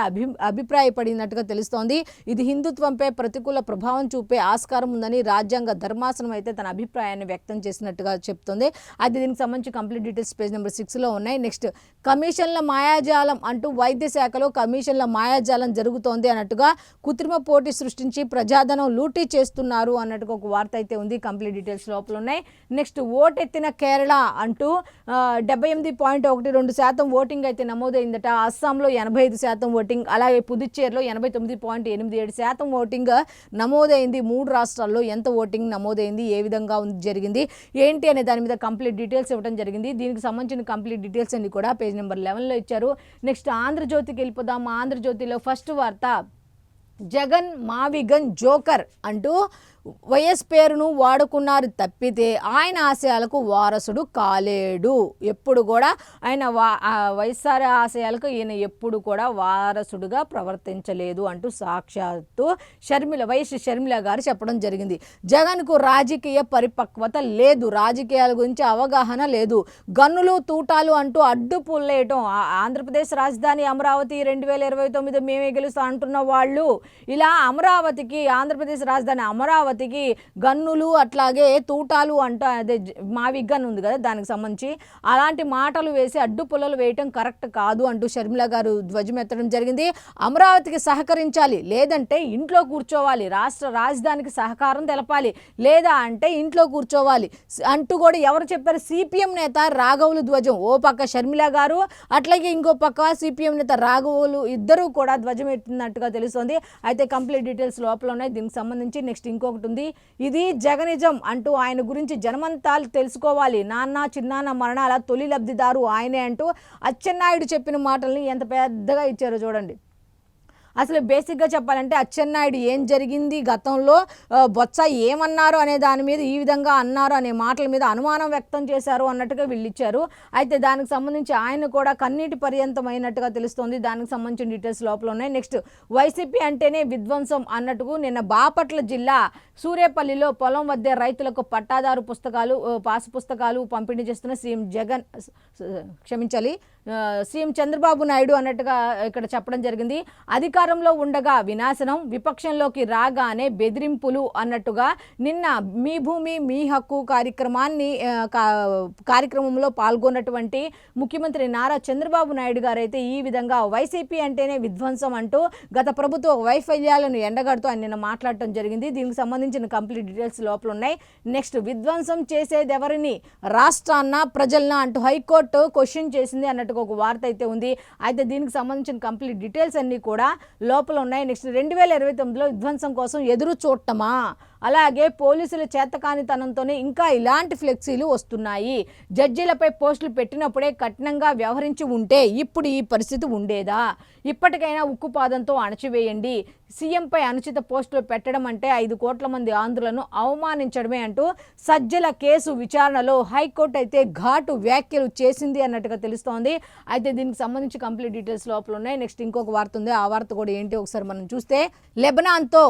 అభిప్రాయపడినట్టుగా తెలుస్తోంది. ఇది హిందుత్వంపై ప్రతికూల ప్రభావం చూపే ఆస్కారం ఉందని రాజ్యాంగ ధర్మాసనం అయితే తన అభిప్రాయాన్ని వ్యక్తం చేసినట్టుగా చెప్తోంది. అది దీనికి సంబంధించి కంప్లీట్ డీటెయిల్స్ పేజ్ నెంబర్ 6లో ఉన్నాయి. నెక్స్ట్ కమిషన్ల మాయాజాలం అంటూ వైద్య శాఖలో కమిషన్ల మాయాజాలం జరుగుతోంది అన్నట్టుగా కృత్రిమ పోటీ సృష్టించి ప్రజాధనం లూటీ చేస్తున్నారు అన్నట్టుగా ఒక వార్త అయితే ఉంది. కంప్లీట్ డీటెయిల్స్ లోపల ఉన్నాయి. నెక్స్ట్ ఓటెత్తిన కేరళ అంటూ 78.12% ఓటింగ్ అయితే నమోదైందట. అస్సాంలో 85% ఓటింగ్, అలాగే పుదుచ్చేరిలో 89.87% ఓటింగ్ నమోదైంది. 3 రాష్ట్రాల్లో ఎంత ఓటింగ్ నమోదైంది, ఏ విధంగా జరిగింది ఏంటి అనే దాని మీద కంప్లీట్ డీటెయిల్స్ ఇవ్వడం జరిగింది. దీనికి సంబంధించిన కంప్లీట్ డీటెయిల్స్ అన్ని కూడా పేజ్ నెంబర్ 11లో ఇచ్చారు. నెక్స్ట్ ఆంధ్రజ్యోతికి వెళ్ళిపోదాం. ఆంధ్రజ్యోతిలో ఫస్ట్ వార్త, జగన్ మావిగన్ జోకర్ అంటూ వైఎస్ పేరును వాడుకున్నారు తప్పితే ఆయన ఆశయాలకు వారసుడు కాలేడు. ఎప్పుడు కూడా ఆయన వైఎస్ఆర్ ఆశయాలకు ఈయన ఎప్పుడు కూడా వారసుడుగా ప్రవర్తించలేదు అంటూ సాక్షాత్తు వైఎస్ షర్మిల గారు చెప్పడం జరిగింది. జగన్కు రాజకీయ పరిపక్వత లేదు, రాజకీయాల గురించి అవగాహన లేదు, గన్నులు తూటాలు అంటూ అడ్డుపుల్లేయటం. ఆంధ్రప్రదేశ్ రాజధాని అమరావతి 2029 మేమే గెలుస్తా అంటున్న వాళ్ళు ఇలా అమరావతికి, ఆంధ్రప్రదేశ్ రాజధాని అమరావతికి గన్నులు అట్లాగే తూటాలు అంటూ, అదే మావి గన్ ఉంది కదా దానికి సంబంధించి అలాంటి మాటలు వేసి అడ్డు పుల్లలు వేయటం కరెక్ట్ కాదు అంటూ షర్మిల గారు ధ్వజమెత్తడం జరిగింది. అమరావతికి సహకరించాలి, లేదంటే ఇంట్లో కూర్చోవాలి, రాష్ట్ర రాజధానికి సహకారం తెలపాలి, లేదా అంటే ఇంట్లో కూర్చోవాలి అంటూ కూడా ఎవరు చెప్పారు? సిపిఎం నేత రాఘవులు ధ్వజం. ఓ పక్క షర్మిల గారు, అట్లాగే ఇంకో పక్క సిపిఎం నేత రాఘవులు ఇద్దరూ కూడా ధ్వజం ఎత్తినట్టుగా తెలుస్తోంది. అయితే కంప్లీట్ డీటెయిల్స్ లోపల ఉన్నాయి. దీనికి సంబంధించి నెక్స్ట్ ఇంకొకటి ఉంది, ఇది జగనిజం అంటూ ఆయన గురించి జనమంతా తెలుసుకోవాలి, నాన్న చిన్నాన్న మరణాల తొలి లబ్ధిదారు ఆయనే అంటూ అచ్చెన్నాయుడు చెప్పిన మాటల్ని ఎంత పెద్దగా ఇచ్చారో చూడండి. అసలు బేసిక్గా చెప్పాలంటే అచ్చెన్నాయుడు ఏం జరిగింది గతంలో, బొత్స ఏమన్నారు అనే దాని మీద ఈ విధంగా అన్నారు అనే మాటల మీద అనుమానం వ్యక్తం చేశారు అన్నట్టుగా వీళ్ళు ఇచ్చారు. అయితే దానికి సంబంధించి ఆయన కూడా కన్నీటి పర్యంతమైనట్టుగా తెలుస్తోంది. దానికి సంబంధించిన డీటెయిల్స్ లోపల ఉన్నాయి. నెక్స్ట్ వైసీపీ అంటేనే విధ్వంసం అన్నట్టుగా నిన్న బాపట్ల జిల్లా సూర్యాపల్లిలో పొలం వద్ద రైతులకు పట్టాదారు పుస్తకాలు, పాసు పుస్తకాలు పంపిణీ చేస్తున్న సీఎం చంద్రబాబు నాయుడు అన్నట్టుగా ఇక్కడ చెప్పడం జరిగింది. అధికారంలో ఉండగా వినాశనం, విపక్షంలోకి రాగానే బెదిరింపులు అన్నట్టుగా నిన్న మీ భూమి మీ హక్కు కార్యక్రమంలో పాల్గొన్నటువంటి ముఖ్యమంత్రి నారా చంద్రబాబు నాయుడు గారు అయితే ఈ విధంగా వైసీపీ అంటేనే విధ్వంసం అంటూ గత ప్రభుత్వ వైఫల్యాలను ఎండగడుతూ ఆయన నిన్న మాట్లాడటం జరిగింది. దీనికి సంబంధించిన కంప్లీట్ డీటెయిల్స్ లోపల ఉన్నాయి. నెక్స్ట్ విధ్వంసం చేసేది ఎవరిని, రాష్ట్రాన్న ప్రజలన అంటూ హైకోర్టు క్వశ్చన్ చేసింది అన్నట్టుగా ఒక వార్త అయితే ఉంది. అయితే దీనికి సంబంధించిన కంప్లీట్ డీటెయిల్స్ అన్నీ కూడా లోపల ఉన్నాయి. నెక్స్ట్ 2029లో విధ్వంసం కోసం ఎదురు చూడటమా, అలాగే పోలీసుల చేతకానితనంతోనే ఇంకా ఇలాంటి ఫ్లెక్సీలు వస్తున్నాయి, జడ్జీలపై పోస్టులు పెట్టినప్పుడే కఠినంగా వ్యవహరించి ఉంటే ఇప్పుడు ఈ పరిస్థితి ఉండేదా, ఇప్పటికైనా ఉక్కుపాదంతో అణచివేయండి, సీఎంపై అనుచిత పోస్టులు పెట్టడం అంటే 5 కోట్ల మంది ఆంధ్రులను అవమానించడమే అంటూ సజ్జల కేసు విచారణలో హైకోర్టు అయితే ఘాటు వ్యాఖ్యలు చేసింది అన్నట్టుగా తెలుస్తోంది. అయితే దీనికి సంబంధించి కంప్లీట్ డీటెయిల్స్ లోపల ఉన్నాయి. నెక్స్ట్ ఇంకొక వార్త ఉంది, ఆ వార్త కూడా ఏంటి ఒకసారి మనం చూస్తే, లెబనాన్తో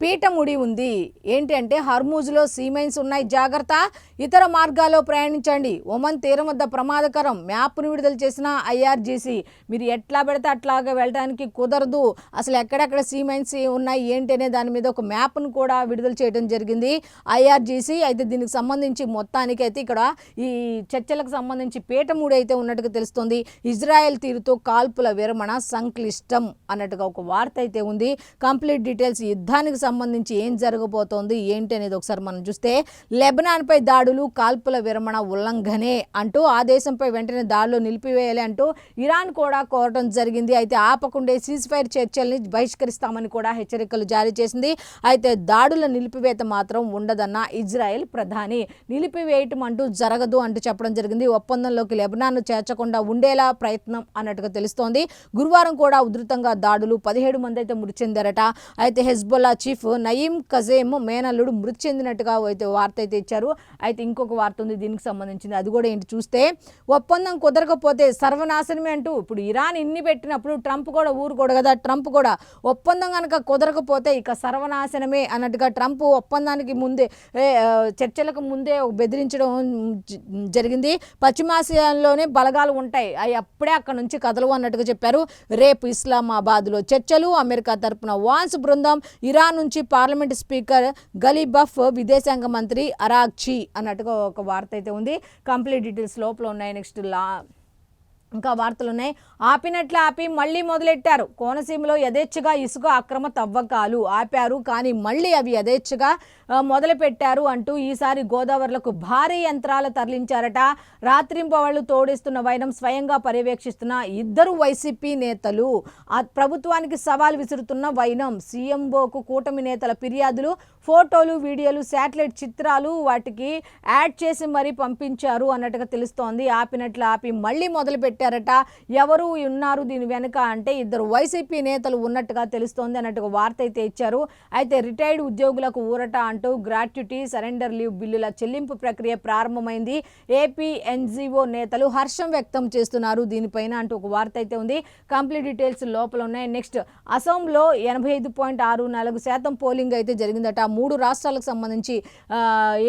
పీఠముడి ఉంది. ఏంటి అంటే హర్మూజ్లో సీమైన్స్ ఉన్నాయి, జాగ్రత్త, ఇతర మార్గాల్లో ప్రయాణించండి, ఒమన్ తీరం వద్ద ప్రమాదకరం, మ్యాప్ను విడుదల చేసిన ఐఆర్జీసీ. మీరు ఎట్లా పెడితే అట్లాగా వెళ్ళడానికి కుదరదు, అసలు ఎక్కడెక్కడ సీమైన్స్ ఉన్నాయి ఏంటి అనే దాని మీద ఒక మ్యాప్ను కూడా విడుదల చేయడం జరిగింది ఐఆర్జీసీ. అయితే దీనికి సంబంధించి మొత్తానికి అయితే ఇక్కడ ఈ చర్చలకు సంబంధించి పీఠముడి అయితే ఉన్నట్టుగా తెలుస్తుంది. ఇజ్రాయెల్ తీరుతో కాల్పుల విరమణ సంక్లిష్టం అన్నట్టుగా ఒక వార్త అయితే ఉంది. కంప్లీట్ డీటెయిల్స్ యుద్ధానికి సంబంధించి ఏం జరగబోతోంది ఏంటి అనేది ఒకసారి మనం చూస్తే, లెబనాన్పై దాడులు కాల్పుల విరమణ ఉల్లంఘనే అంటూ ఆ దేశంపై వెంటనే దాడులు నిలిపివేయాలి అంటూ ఇరాన్ కూడా కోరటం జరిగింది. అయితే ఆపకుండే సీజ్ ఫైర్ చర్చల్ని బహిష్కరిస్తామని కూడా హెచ్చరికలు జారీ చేసింది. అయితే దాడుల నిలిపివేత మాత్రం ఉండదన్న ఇజ్రాయెల్ ప్రధాని, నిలిపివేయటం అంటూ జరగదు అంటూ చెప్పడం జరిగింది. ఒప్పందంలోకి లెబనాన్ను చేర్చకుండా ఉండేలా ప్రయత్నం అన్నట్టుగా తెలుస్తోంది. గురువారం కూడా ఉధృతంగా దాడులు, 17 మంది అయితే మృతి చెందారట. అయితే హెజ్బొల్లా చీఫ్ చీఫ్ నయీం కజేమ్ మేనల్లుడు మృతి చెందినట్టుగా అయితే వార్త అయితే ఇచ్చారు. అయితే ఇంకొక వార్త ఉంది దీనికి సంబంధించింది, అది కూడా ఏంటి చూస్తే ఒప్పందం కుదరకపోతే సర్వనాశనమే అంటూ ఇప్పుడు ఇరాన్ ఇన్ని పెట్టినప్పుడు ట్రంప్ కూడా ఊరుకోడు కదా. ట్రంప్ కూడా ఒప్పందం కనుక కుదరకపోతే ఇక సర్వనాశనమే అన్నట్టుగా ట్రంప్ ఒప్పందానికి ముందే చర్చలకు ముందే బెదిరించడం జరిగింది. పశ్చిమాసియాలోనే బలగాలు ఉంటాయి, అవి అప్పుడే అక్కడ నుంచి కదలవు అన్నట్టుగా చెప్పారు. రేపు ఇస్లామాబాద్లో చర్చలు. అమెరికా తరపున వాన్స్ బృందం, ఇరాన్ నుంచి పార్లమెంట్ స్పీకర్ గలీబఫ్, విదేశాంగ మంత్రి అరాగ్చి అన్నట్టుగా ఒక వార్త అయితే ఉంది. కంప్లీట్ డీటెయిల్స్ లోపల ఉన్నాయి. నెక్స్ట్ ఇంకా వార్తలు ఉన్నాయి. ఆపినట్లు ఆపి మళ్ళీ మొదలెట్టారు. కోనసీమలో యథేచ్ఛగా ఇసుక అక్రమ తవ్వకాలు ఆపారు, కానీ మళ్ళీ అవి యథేచ్ఛగా మొదలుపెట్టారు అంటూ ఈసారి గోదావరిలకు భారీ యంత్రాలు తరలించారట. రాత్రింపవళ్లు తోడిస్తున్న వైనం స్వయంగా పర్యవేక్షిస్తున్న ఇద్దరు వైసీపీ నేతలు. ఆ ప్రభుత్వానికి సవాల్ విసురుతున్న వైనం. సీఎంఓకు కూటమి నేతల ఫిర్యాదులు, ఫోటోలు, వీడియోలు, శాటిలైట్ చిత్రాలు వాటికి యాడ్ చేసి మరీ పంపించారు అన్నట్టుగా తెలుస్తోంది. ఆపినట్లు ఆపి మళ్ళీ మొదలుపెట్టారట. ఎవరు ఉన్నారు దీని వెనుక అంటే ఇద్దరు వైసీపీ నేతలు ఉన్నట్టుగా తెలుస్తోంది అన్నట్టుగా వార్త అయితే ఇచ్చారు. అయితే రిటైర్డ్ ఉద్యోగులకు ఊరట అంటూ గ్రాట్యుటీ, సరెండర్ లీవ్ బిల్లుల చెల్లింపు ప్రక్రియ ప్రారంభమైంది. ఏపీ ఎన్జీఓ నేతలు హర్షం వ్యక్తం చేస్తున్నారు దీనిపైన అంటూ ఒక వార్త అయితే ఉంది. కంప్లీట్ డీటెయిల్స్ లోపల ఉన్నాయి. నెక్స్ట్ అసోంలో 85.64% పోలింగ్ అయితే జరిగిందట. 3 రాష్ట్రాలకు సంబంధించి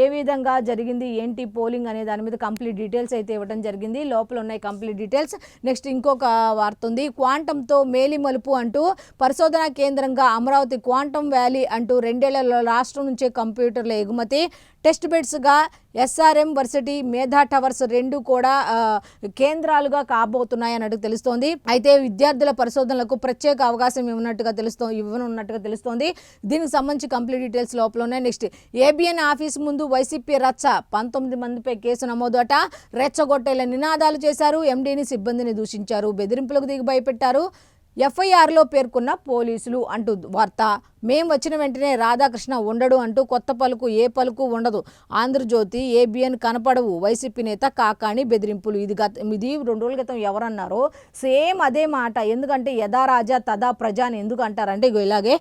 ఏ విధంగా జరిగింది ఏంటి పోలింగ్ అనే దాని మీద కంప్లీట్ డీటెయిల్స్ అయితే ఇవ్వడం జరిగింది. లోపల ఉన్నాయి కంప్లీట్ డీటెయిల్స్. నెక్స్ట్ ఇంకొక వార్త ఉంది. క్వాంటంతో మేలి మలుపు అంటూ పరిశోధనా కేంద్రంగా అమరావతి క్వాంటం వ్యాలీ అంటూ 2 ఏళ్లలో రాష్ట్రం నుంచే కంప్యూటర్ల ఎగుమతి. టెస్ట్ బెడ్స్గా ఎస్ఆర్ఎం వర్సిటీ, మేధా టవర్స్ 2 కూడా కేంద్రాలుగా కాబోతున్నాయి అన్నట్టు తెలుస్తోంది. అయితే విద్యార్థుల పరిశోధనలకు ప్రత్యేక అవకాశం ఇవ్వనున్నట్టుగా తెలుస్తోంది. దీనికి సంబంధించి కంప్లీట్ డీటెయిల్స్ లోపల ఉన్నాయి. నెక్స్ట్ ఏబిఎన్ ఆఫీస్ ముందు వైసీపీ రచ్చ. 19 మందిపై కేసు నమోదు అట. రెచ్చగొట్టేలా నినాదాలు చేశారు. ఎండీని, సిబ్బందిని దూషించారు. బెదిరింపులకు దిగి భయపెట్టారు. ఎఫ్ఐఆర్లో పేర్కొన్న పోలీసులు అంటూ వార్త. మేం వచ్చిన వెంటనే రాధాకృష్ణ ఉండడు అంటూ కొత్త పలుకు ఏ పలుకు ఉండదు. ఆంధ్రజ్యోతి, ఏబిఎన్ కనపడవు. వైసీపీ నేత కాకాణి బెదిరింపులు. ఇది 2 రోజుల క్రితం ఎవరన్నారో సేమ్ అదే మాట. ఎందుకంటే యథా రాజా తదా ప్రజా అని ఎందుకు అంటారంటే ఇలాగే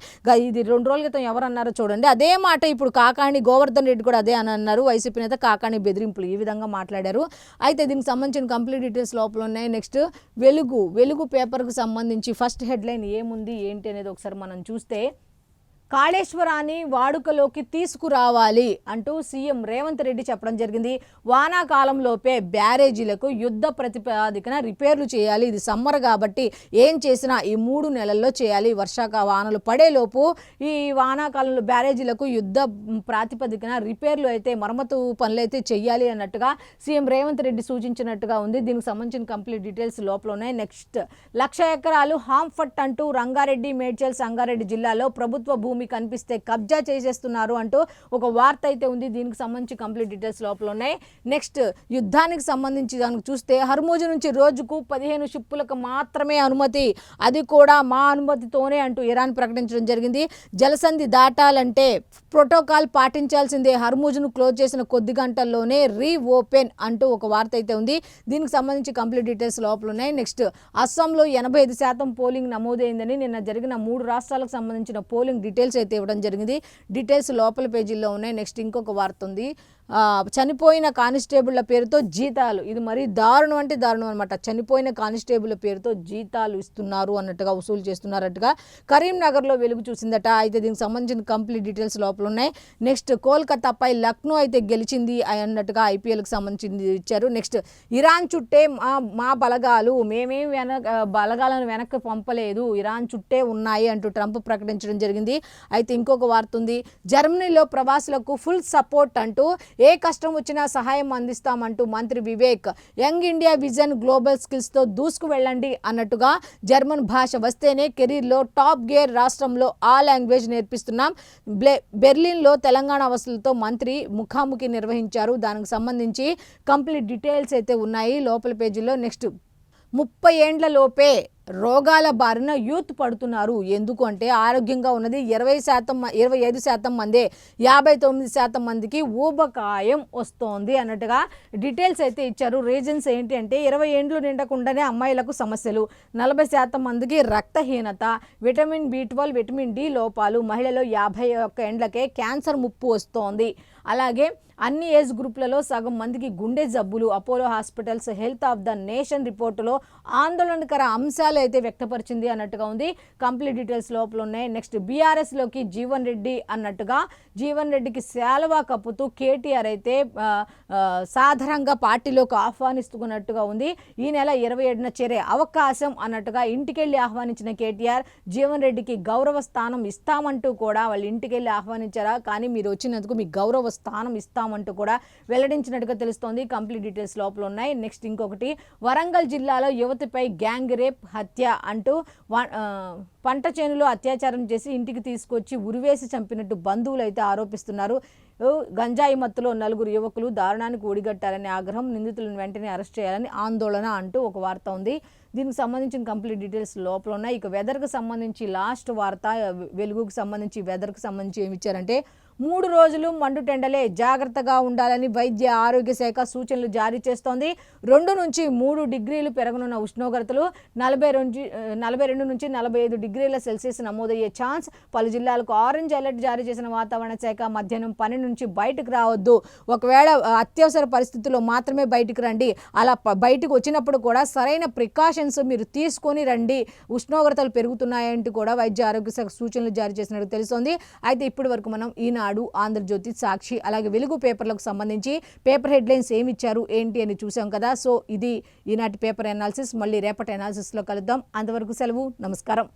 ఇది 2 రోజుల క్రితం ఎవరన్నారో చూడండి, అదే మాట ఇప్పుడు కాకాణి గోవర్ధన్ రెడ్డి కూడా అదే అని అన్నారు. వైసీపీ నేత కాకాణి బెదిరింపులు ఈ విధంగా మాట్లాడారు. అయితే దీనికి సంబంధించిన కంప్లీట్ డీటెయిల్స్ లోపల ఉన్నాయి. నెక్స్ట్ వెలుగు పేపర్కు సంబంధించి ఫస్ట్ హెడ్లైన్ ఏముంది ఏంటి అనేది ఒకసారి మనం చూస్తే, కాళేశ్వరాన్ని వాడుకలోకి తీసుకురావాలి అంటూ సీఎం రేవంత్ రెడ్డి చెప్పడం జరిగింది. వానాకాలంలోపే బ్యారేజీలకు యుద్ధ ప్రతిపాదికన రిపేర్లు చేయాలి. ఇది సమ్మర్ కాబట్టి ఏం చేసినా ఈ 3 నెలల్లో చేయాలి. వానలు పడేలోపు ఈ వానాకాలంలో బ్యారేజీలకు యుద్ధ ప్రాతిపదికన రిపేర్లు అయితే, మరమ్మతు పనులు అయితే చెయ్యాలి అన్నట్టుగా సీఎం రేవంత్ రెడ్డి సూచించినట్టుగా ఉంది. దీనికి సంబంధించిన కంప్లీట్ డీటెయిల్స్ లోపల ఉన్నాయి. నెక్స్ట్ 1,00,000 ఎకరాలు హాంఫట్ అంటూ రంగారెడ్డి, మేడ్చల్, సంగారెడ్డి జిల్లాలో ప్రభుత్వ భూమి కనిపిస్తే కబ్జా చేసేస్తున్నారు అంటూ ఒక వార్త అయితే ఉంది. దీనికి సంబంధించి కంప్లీట్ డీటెయిల్స్ లోపల ఉన్నాయి. నెక్స్ట్ యుద్ధానికి సంబంధించి దానికి చూస్తే హర్మూజ్ నుంచి రోజుకు 15 షిప్పులకు మాత్రమే అనుమతి, అది కూడా మా అనుమతితోనే అంటూ ఇరాన్ ప్రకటించడం జరిగింది. జలసంధి దాటాలంటే ప్రోటోకాల్ పాటించాల్సిందే. హర్మూజ్ను క్లోజ్ చేసిన కొద్ది గంటల్లోనే రీఓపెన్ అంటూ ఒక వార్త అయితే ఉంది. దీనికి సంబంధించి కంప్లీట్ డీటెయిల్స్ లోపల ఉన్నాయి. నెక్స్ట్ అస్సాంలో 85% పోలింగ్ నమోదైందని నిన్న జరిగిన 3 రాష్ట్రాలకు సంబంధించిన పోలింగ్ డీటెయిల్స్ అయితే ఇవ్వడం జరిగింది. డీటెయిల్స్ లోపల పేజీల్లో ఉన్నాయి. నెక్స్ట్ ఇంకొక వార్త ఉంది. చనిపోయిన కానిస్టేబుళ్ల పేరుతో జీతాలు. ఇది మరీ దారుణం అంటే దారుణం అనమాట. చనిపోయిన కానిస్టేబుల్ పేరుతో జీతాలు ఇస్తున్నారు అన్నట్టుగా, వసూలు చేస్తున్నారట్టుగా కరీంనగర్లో వెలుగు చూసిందట. అయితే దీనికి సంబంధించిన కంప్లీట్ డీటెయిల్స్ లోపల ఉన్నాయి. నెక్స్ట్ కోల్కతాపై లక్నో అయితే గెలిచింది అన్నట్టుగా ఐపీఎల్కి సంబంధించింది ఇచ్చారు. నెక్స్ట్ ఇరాన్ చుట్టే మా బలగాలు, మేమేం బలగాలను వెనక్కి పంపలేదు, ఇరాన్ చుట్టే ఉన్నాయి అంటూ ట్రంప్ ప్రకటించడం జరిగింది. అయితే ఇంకొక వార్త ఉంది. జర్మనీలో ప్రవాసులకు ఫుల్ సపోర్ట్ అంటూ, ఏ కష్టం వచ్చినా సహాయం అందిస్తామంటూ మంత్రి Vivek. Young India vision, global స్కిల్స్తో దూసుకు వెళ్ళండి అన్నట్టుగా. జర్మన్ భాష వస్తేనే కెరీర్లో టాప్ గేర్. రాష్ట్రంలో ఆ లాంగ్వేజ్ నేర్పిస్తున్నాం. బెర్లిన్లో తెలంగాణ వసతులతో మంత్రి ముఖాముఖి నిర్వహించారు. దానికి సంబంధించి కంప్లీట్ డీటెయిల్స్ అయితే ఉన్నాయి లోపల పేజీలో. నెక్స్ట్ 30 ఏండ్ల లోపే రోగాల బారిన యూత్ పడుతున్నారు. ఎందుకు అంటే ఆరోగ్యంగా ఉన్నది 25% మందే, 59% మందికి ఊబకాయం వస్తోంది అన్నట్టుగా డీటెయిల్స్ అయితే ఇచ్చారు. రీజన్స్ ఏంటి అంటే 20 ఏండ్లు నిండకుండానే అమ్మాయిలకు సమస్యలు, 40% మందికి రక్తహీనత, విటమిన్ B12, విటమిన్ డి లోపాలు, మహిళలో 51 ఏండ్లకే క్యాన్సర్ ముప్పు వస్తోంది. అలాగే అన్ని ఏజ్ గ్రూప్లలో సగం మందికి గుండె జబ్బులు. Apollo hospitals health of the nation రిపోర్టులో ఆందోళనకర అంశాలు అయితే వ్యక్తపరిచింది అన్నట్టుగా ఉంది. కంప్లీట్ డీటెయిల్స్ లోపల ఉన్నాయి. నెక్స్ట్ బీఆర్ఎస్లోకి జీవన్ రెడ్డి అన్నట్టుగా జీవన్ రెడ్డికి శాలువా కప్పుతూ కేటీఆర్ అయితే సాధారణంగా పార్టీలోకి ఆహ్వానిస్తున్నట్టుగా ఉంది. ఈ నెల 27న చేరే అవకాశం అన్నట్టుగా ఇంటికెళ్ళి ఆహ్వానించిన కేటీఆర్ జీవన్ రెడ్డికి గౌరవ స్థానం ఇస్తామంటూ కూడా వాళ్ళు ఇంటికెళ్ళి ఆహ్వానించారా, కానీ మీరు వచ్చినందుకు మీకు గౌరవ స్థానం ఇస్తామంటూ కూడా వెల్లడించినట్టుగా తెలుస్తోంది. కంప్లీట్ డీటెయిల్స్ లోపల ఉన్నాయి. నెక్స్ట్ ఇంకొకటి, వరంగల్ జిల్లాలో యువతిపై గ్యాంగ్ రేప్ హత్య అంటూ పంట చేనులో అత్యాచారం చేసి ఇంటికి తీసుకొచ్చి ఉరివేసి చంపినట్టు బంధువులు అయితే ఆరోపిస్తున్నారు. గంజాయి మత్తులో 4 యువకులు దారుణానికి ఒడిగట్టారనే ఆగ్రహం, నిందితులను వెంటనే అరెస్ట్ చేయాలని ఆందోళన అంటూ ఒక వార్త ఉంది. దీనికి సంబంధించిన కంప్లీట్ డీటెయిల్స్ లోపల ఉన్నాయి. ఇక వెదర్కి సంబంధించి లాస్ట్ వార్త, వెలుగుకు సంబంధించి వెదర్కి సంబంధించి ఏమి ఇచ్చారంటే 3 రోజులు మండుటెండలే, జాగ్రత్తగా ఉండాలని వైద్య ఆరోగ్య శాఖ సూచనలు జారీ చేస్తోంది. 2 నుంచి 3 డిగ్రీలు పెరగనున్న ఉష్ణోగ్రతలు, 42 నుంచి 45 డిగ్రీల సెల్సియస్ నమోదయ్యే ఛాన్స్. పలు జిల్లాలకు ఆరెంజ్ అలర్ట్ జారీ చేసిన వాతావరణ శాఖ. మధ్యాహ్నం 12 నుంచి బయటకు రావద్దు, ఒకవేళ అత్యవసర పరిస్థితుల్లో మాత్రమే బయటకు రండి. అలా బయటకు వచ్చినప్పుడు కూడా సరైన ప్రికాషన్స్ మీరు తీసుకొని రండి. ఉష్ణోగ్రతలు పెరుగుతున్నాయంటూ కూడా వైద్య ఆరోగ్య శాఖ సూచనలు జారీ చేసినట్టు తెలుస్తోంది. అయితే ఇప్పటి వరకు మనం ఈనాడు, ఆంధ్రజ్యోతి, సాక్షి అలాగే వెలుగు పేపర్లకు సంబంధించి పేపర్ హెడ్లైన్స్ ఏమి ఇచ్చారు ఏంటి అని చూసాం కదా. సో ఇది ఈనాటి పేపర్ అనాలిసిస్. మళ్ళీ రేపటి అనాలిసిస్లో కలుద్దాం. అంతవరకు సెలవు, నమస్కారం.